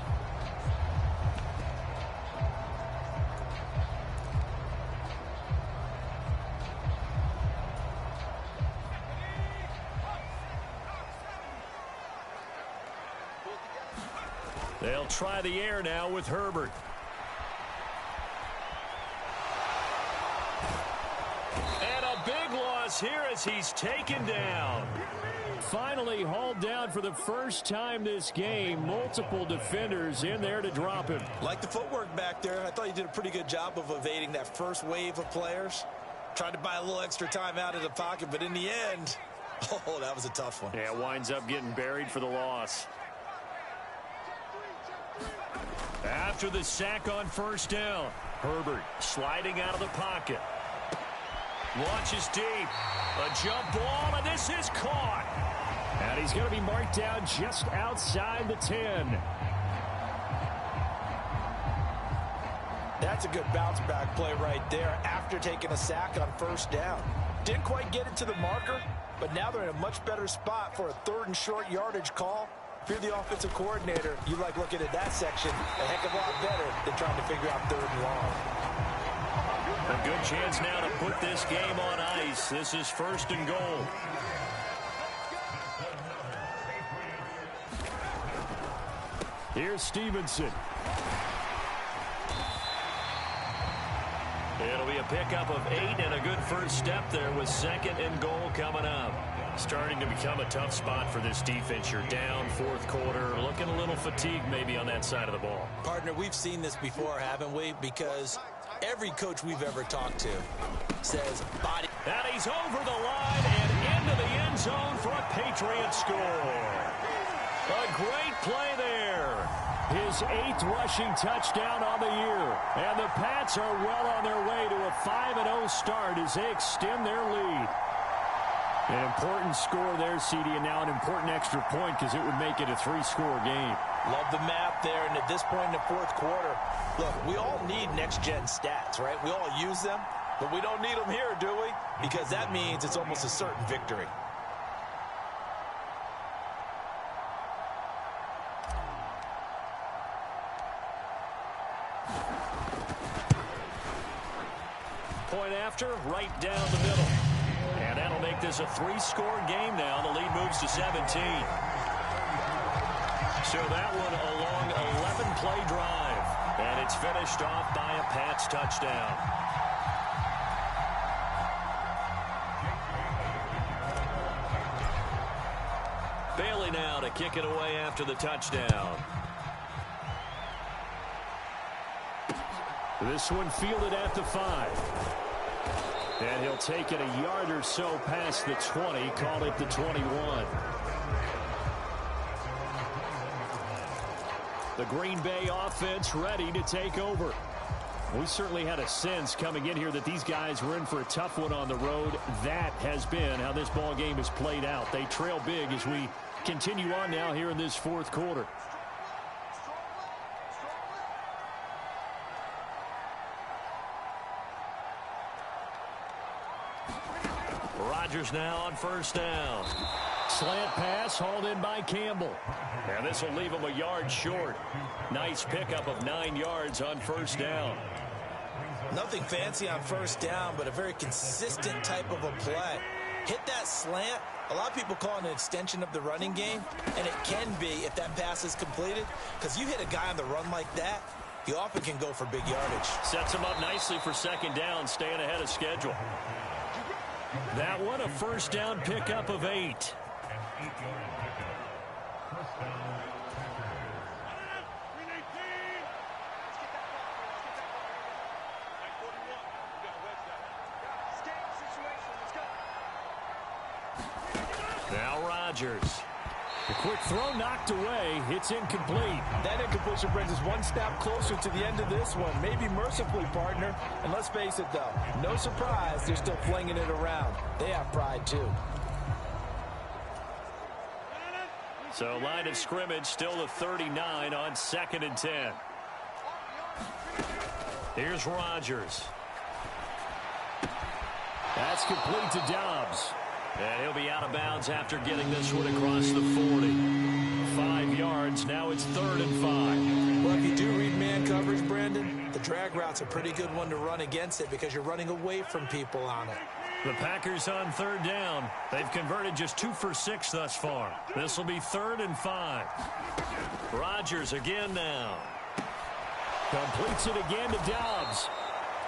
They'll try the air now with Herbert. And a big loss here as he's taken down. Finally hauled down for the first time this game. Multiple defenders in there to drop him. Like the footwork back there, I thought you did a pretty good job of evading that first wave of players. Tried to buy a little extra time out of the pocket, but in the end, oh, that was a tough one. Yeah, winds up getting buried for the loss. After the sack on first down, Herbert sliding out of the pocket. Launches deep. A jump ball, and this is caught. And he's going to be marked down just outside the 10. That's a good bounce-back play right there after taking a sack on first down. Didn't quite get it to the marker, but now they're in a much better spot for a 3rd and short yardage call. If you're the offensive coordinator, you like looking at that section a heck of a lot better than trying to figure out 3rd and long. A good chance now to put this game on ice. This is 1st and goal. Here's Stevenson. It'll be a pickup of 8 and a good first step there with 2nd and goal coming up. Starting to become a tough spot for this defense. You're down 4th quarter, looking a little fatigued maybe on that side of the ball. Partner, we've seen this before, haven't we? Because every coach we've ever talked to says body. And he's over the line and into the end zone for a Patriot score. A great play there. His 8th rushing touchdown on the year. And the Pats are well on their way to a 5-0 start as they extend their lead. An important score there, CD, and now an important extra point because it would make it a 3-score game. Love the math there, and at this point in the 4th quarter, look, we all need next-gen stats, right? We all use them, but we don't need them here, do we? Because that means it's almost a certain victory. Point after, right down the middle. And that'll make this a 3-score game now. The lead moves to 17. So that one a long 11-play drive. And it's finished off by a Pats touchdown. Bailey now to kick it away after the touchdown. This one fielded at the 5. And he'll take it a yard or so past the 20, call it the 21. The Green Bay offense ready to take over. We certainly had a sense coming in here that these guys were in for a tough one on the road. That has been how this ball game has played out. They trail big as we continue on now here in this 4th quarter. Rodgers now on first down. Slant pass hauled in by Campbell. And this will leave him a yard short. Nice pickup of 9 yards on first down. Nothing fancy on first down, but a very consistent type of a play. Hit that slant. A lot of people call it an extension of the running game, and it can be if that pass is completed, because you hit a guy on the run like that, he often can go for big yardage. Sets him up nicely for 2nd down, staying ahead of schedule. That one a first down pickup of 8. Now Rodgers. The quick throw knocked away. It's incomplete. That incompletion brings us one step closer to the end of this one. Maybe mercifully, partner. And let's face it, though. No surprise, they're still flinging it around. They have pride, too. So line of scrimmage still the 39 on 2nd and 10. Here's Rodgers. That's complete to Dobbs. And he'll be out of bounds after getting this one across the 40. 5 yards. Now it's 3rd and 5. Well, if you do read man coverage, Brandon, the drag route's a pretty good one to run against it because you're running away from people on it. The Packers on 3rd down. They've converted just 2 for 6 thus far. This will be 3rd and 5. Rodgers again now. Completes it again to Dobbs.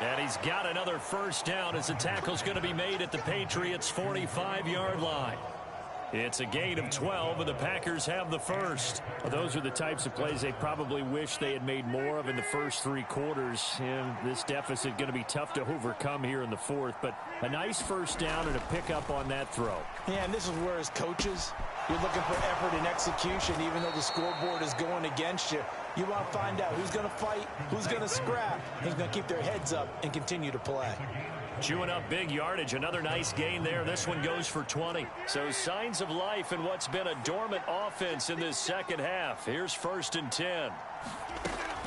And he's got another first down as the tackle's going to be made at the Patriots' 45-yard line. It's a gain of 12, and the Packers have the first. Well, those are the types of plays they probably wish they had made more of in the first 3 quarters. And this deficit going to be tough to overcome here in the 4th. But a nice first down and a pickup on that throw. Yeah, and this is where as coaches, you're looking for effort and execution, even though the scoreboard is going against you. You want to find out who's going to fight, who's going to scrap, who's going to keep their heads up and continue to play. Chewing up big yardage. Another nice gain there. This one goes for 20. So signs of life in what's been a dormant offense in this second half. Here's 1st and 10.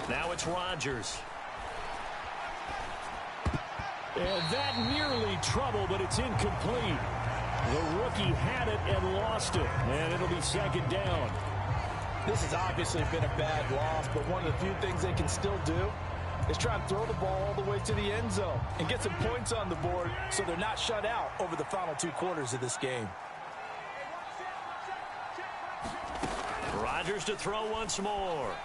Now it's Rodgers. And that nearly trouble, but it's incomplete. The rookie had it and lost it. And it'll be 2nd down. This has obviously been a bad loss, but one of the few things they can still do is try and throw the ball all the way to the end zone and get some points on the board so they're not shut out over the final 2 quarters of this game. Rodgers to throw once more.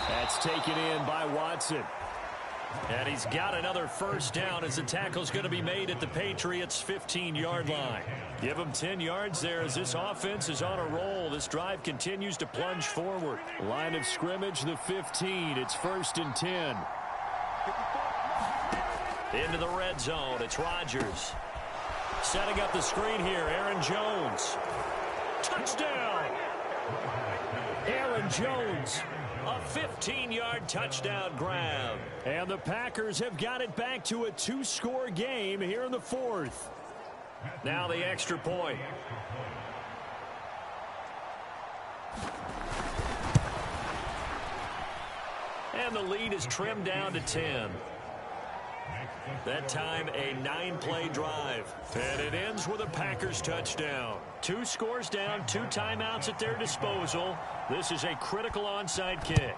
That's taken in by Watson. And he's got another first down as the tackle's going to be made at the Patriots' 15-yard line. Give him 10 yards there as this offense is on a roll. This drive continues to plunge forward. Line of scrimmage, the 15. It's 1st and 10. Into the red zone. It's Rodgers. Setting up the screen here, Aaron Jones. Touchdown! Aaron Jones. A 15-yard touchdown grab. And the Packers have got it back to a 2-score game here in the 4th. Now the extra point. And the lead is trimmed down to 10. That time a 9-play drive. And it ends with a Packers touchdown. 2 scores down, 2 timeouts at their disposal. This is a critical onside kick.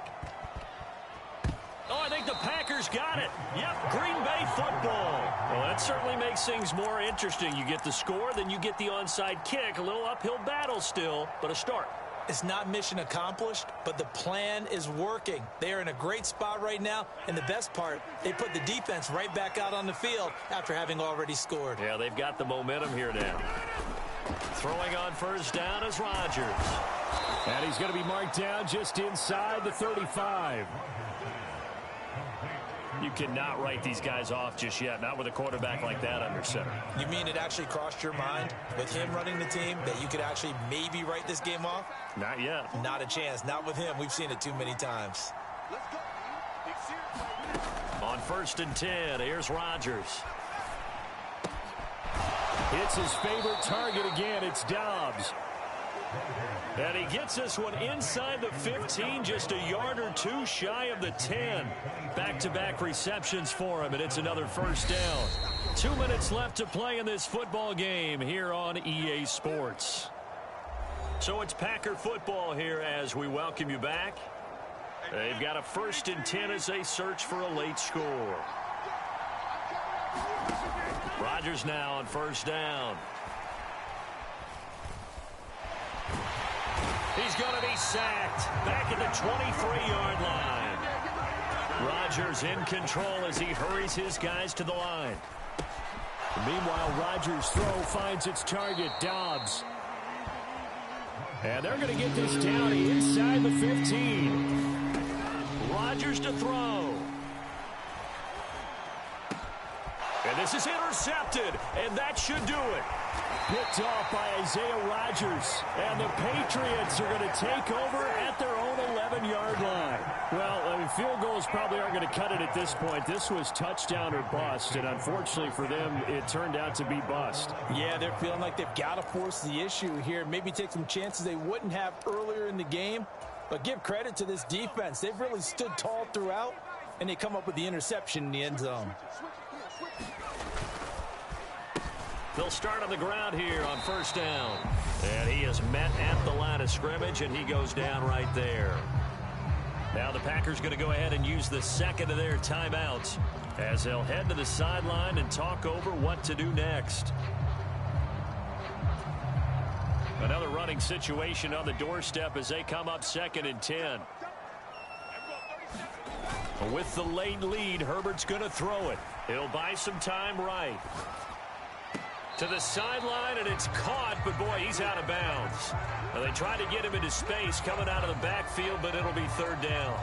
Oh, I think the Packers got it. Yep, Green Bay football. Well, that certainly makes things more interesting. You get the score, then you get the onside kick. A little uphill battle still, but a start. It's not mission accomplished, but the plan is working. They are in a great spot right now, and the best part, they put the defense right back out on the field after having already scored. Yeah, they've got the momentum here now. Throwing on first down is Rodgers. And he's going to be marked down just inside the 35. You cannot write these guys off just yet, not with a quarterback like that under center. You mean it actually crossed your mind with him running the team that you could actually maybe write this game off? Not yet. Not a chance. Not with him. We've seen it too many times. On 1st and 10, here's Rodgers. It's his favorite target again. It's Dobbs. And he gets this one inside the 15, just a yard or 2 shy of the 10. Back-to-back receptions for him, and it's another first down. 2 minutes left to play in this football game here on EA Sports. So it's Packer football here as we welcome you back. They've got a 1st and 10 as they search for a late score. Rodgers now on first down. He's going to be sacked back at the 23-yard line. Rodgers in control as he hurries his guys to the line. Meanwhile, Rodgers' throw finds its target, Dobbs. And they're going to get this down inside the 15. Rodgers to throw. And this is intercepted, and that should do it. Picked off by Isaiah Rodgers. And the Patriots are going to take over at their own 11-yard line. Well, field goals probably aren't going to cut it at this point. This was touchdown or bust, and unfortunately for them, it turned out to be bust. Yeah, they're feeling like they've got to force the issue here. Maybe take some chances they wouldn't have earlier in the game. But give credit to this defense. They've really stood tall throughout, and they come up with the interception in the end zone. They'll start on the ground here on first down. And he is met at the line of scrimmage, and he goes down right there. Now the Packers going to go ahead and use the second of their timeouts as they'll head to the sideline and talk over what to do next. Another running situation on the doorstep as they come up 2nd and 10. With the late lead, Herbert's going to throw it. He'll buy some time right. To the sideline, and it's caught, but boy, he's out of bounds. Well, they tried to get him into space coming out of the backfield, but it'll be 3rd down.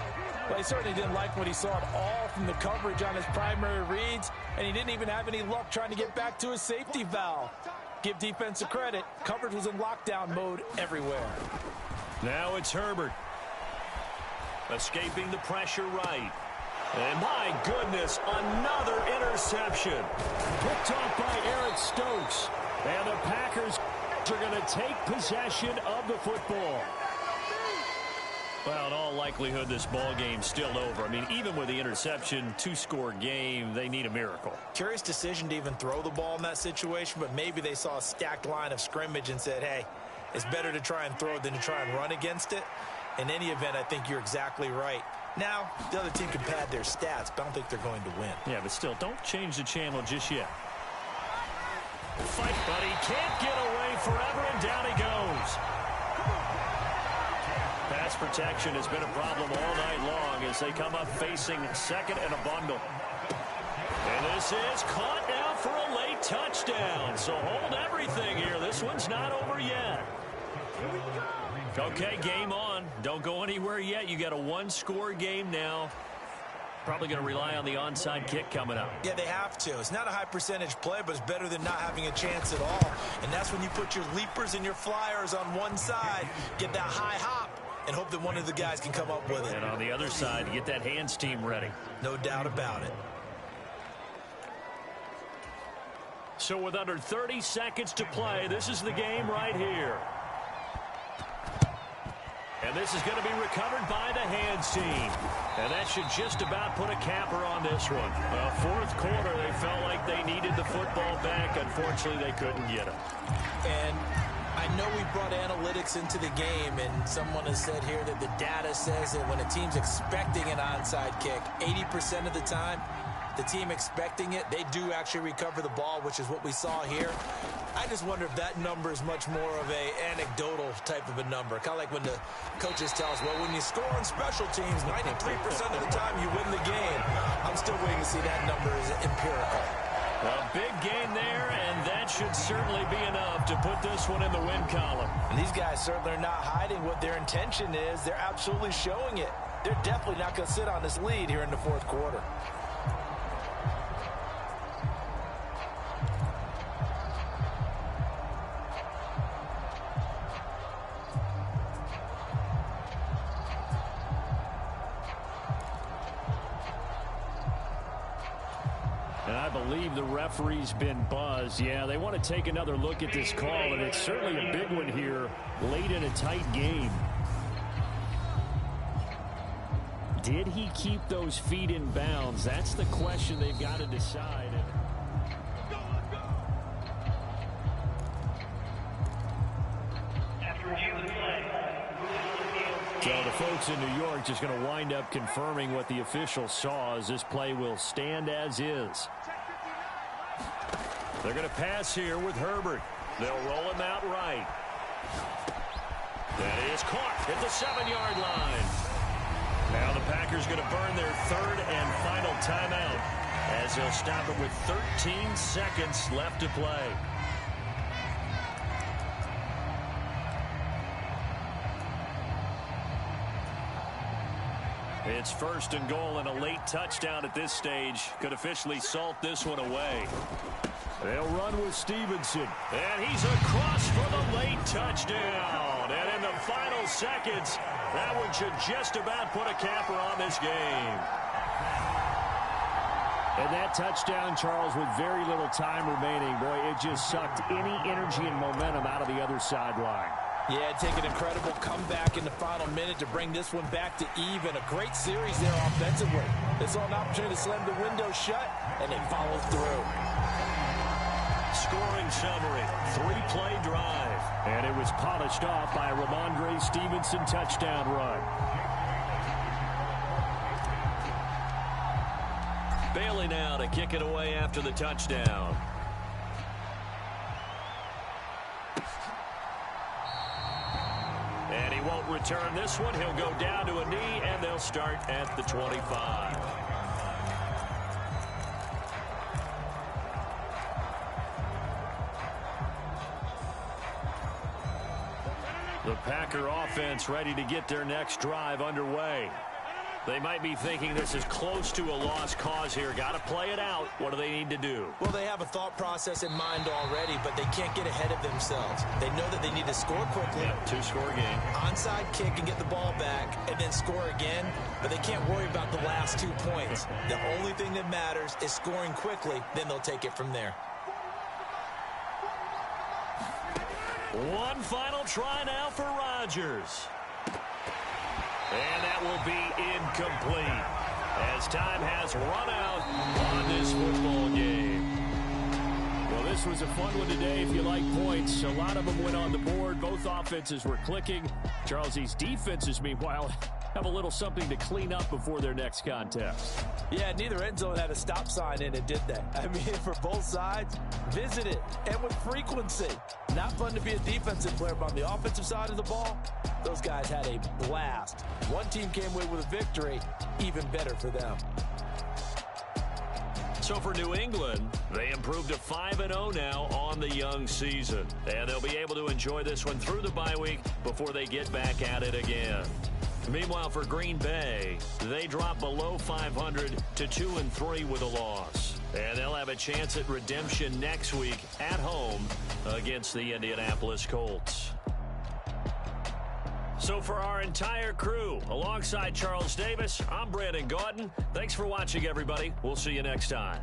Well, he certainly didn't like what he saw at all from the coverage on his primary reads, and he didn't even have any luck trying to get back to his safety valve. Give defense a credit. Coverage was in lockdown mode everywhere. Now it's Herbert. Escaping the pressure right. And my goodness, another interception. Picked off by Eric Stokes. And the Packers are going to take possession of the football. Well, in all likelihood, this ball game's still over. I mean, even with the interception, 2-score game, they need a miracle. Curious decision to even throw the ball in that situation, but maybe they saw a stacked line of scrimmage and said, hey, it's better to try and throw than to try and run against it. In any event, I think you're exactly right. Now, the other team can pad their stats, but I don't think they're going to win. Yeah, but still, don't change the channel just yet. Fight, but he can't get away forever, and down he goes. Pass protection has been a problem all night long as they come up facing 2nd and a bundle. And this is caught now for a late touchdown. So hold everything here. This one's not over yet. Okay, game on. Don't go anywhere yet. You got a 1-score game now. Probably going to rely on the onside kick coming up. Yeah, they have to. It's not a high percentage play, but it's better than not having a chance at all. And that's when you put your leapers and your flyers on one side, get that high hop, and hope that one of the guys can come up with it. And on the other side, get that hands team ready. No doubt about it. So with under 30 seconds to play, this is the game right here. And this is going to be recovered by the hands team. And that should just about put a capper on this one. Well, 4th quarter, they felt like they needed the football back. Unfortunately, they couldn't get it. And I know we brought analytics into the game, and someone has said here that the data says that when a team's expecting an onside kick, 80% of the time, the team expecting it, they do actually recover the ball, which is what we saw here. I just wonder if that number is much more of a anecdotal type of a number. Kind of like when the coaches tell us, well, when you score on special teams, 93% of the time you win the game. I'm still waiting to see that number is empirical. A big gain there, and that should certainly be enough to put this one in the win column. And these guys certainly are not hiding what their intention is. They're absolutely showing it. They're definitely not going to sit on this lead here in the 4th quarter. And I believe the referee's been buzzed. Yeah, they want to take another look at this call, and it's certainly a big one here late in a tight game. Did he keep those feet in bounds? That's the question they've got to decide. So the folks in New York just going to wind up confirming what the official saw, as this play will stand as is. They're going to pass here with Herbert. They'll roll him out right. That is caught at the 7-yard line. Now the Packers going to burn their 3rd and final timeout as they'll stop it with 13 seconds left to play. It's 1st and goal, and a late touchdown at this stage could officially salt this one away. They'll run with Stevenson. And he's across for the late touchdown. And in the final seconds, that one should just about put a capper on this game. And that touchdown, Charles, with very little time remaining, boy, it just sucked any energy and momentum out of the other sideline. Yeah, take an incredible comeback in the final minute to bring this one back to even. A great series there offensively. They saw an opportunity to slam the window shut, and they followed through. scoring summary. 3-play drive. And it was polished off by a Ramondre Stevenson touchdown run. Bailey now to kick it away after the touchdown. And he won't return this one. He'll go down to a knee, and they'll start at the 25. The Packer offense ready to get their next drive underway. They might be thinking this is close to a lost cause here. Got to play it out. What do they need to do? Well, they have a thought process in mind already, but they can't get ahead of themselves. They know that they need to score quickly. Yep, 2-score game. Onside kick and get the ball back and then score again, but they can't worry about the last 2 points. The only thing that matters is scoring quickly, then they'll take it from there. One final try now for Rodgers. And that will be incomplete as time has run out on this football game. Well, this was a fun one today if you like points. A lot of them went on the board. Both offenses were clicking. Charles, these defenses, meanwhile, have a little something to clean up before their next contest. Yeah, neither end zone had a stop sign in it, did they? I mean, for both sides, visit it, and with frequency. Not fun to be a defensive player, but on the offensive side of the ball, those guys had a blast. One team came away with a victory, even better for them. So for New England, they improved to 5-0 now on the young season. And they'll be able to enjoy this one through the bye week before they get back at it again. Meanwhile, for Green Bay, they drop below 500 to 2-3 with a loss. And they'll have a chance at redemption next week at home against the Indianapolis Colts. So for our entire crew, alongside Charles Davis, I'm Brandon Gaudin. Thanks for watching, everybody. We'll see you next time.